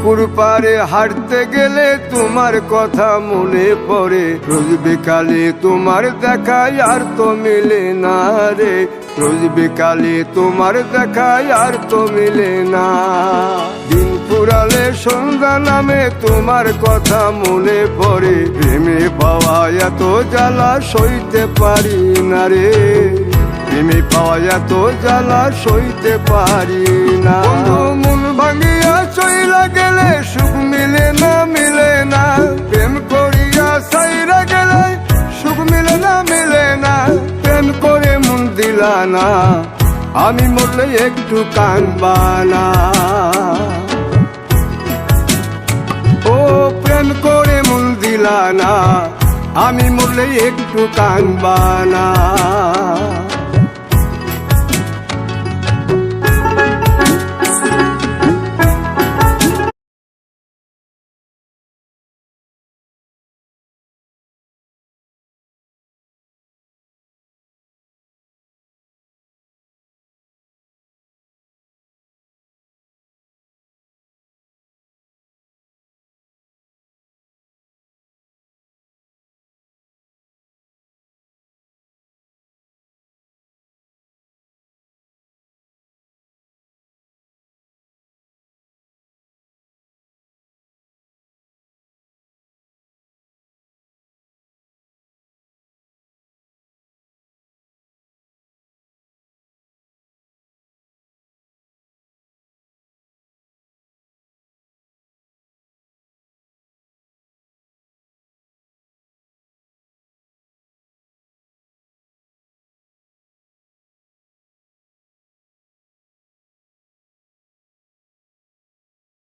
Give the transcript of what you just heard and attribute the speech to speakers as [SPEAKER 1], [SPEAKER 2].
[SPEAKER 1] পুকুর পাড়ে হাঁটতে গেলে তোমার কথা মনে পড়ে, রোজ বিকালে তোমার দেখায় আর তো মিলে না রে, রোজ বিকালে তোমার দেখায় আর তো মিলে না। দিন ফুরালে সন্ধ্যা নামে তোমার কথা মনে পড়ে, প্রেমে পাওয়া এত জ্বালা সইতে পারি না রে, প্রেমে পাওয়া এত জ্বালা সইতে পারি না। মন ভাঙিয়া চইলা গেলে সুখ মিলে না, মিলে না, প্রেম করিয়া সাইরা গেলে সুখ মিলে না, মিলে না, প্রেম করে মন দিলা না, আমি মরলে একটু কাঁদবা না। ও প্রেম করে মন দিলা না, আমি মরলে একটু কাঁদবা না।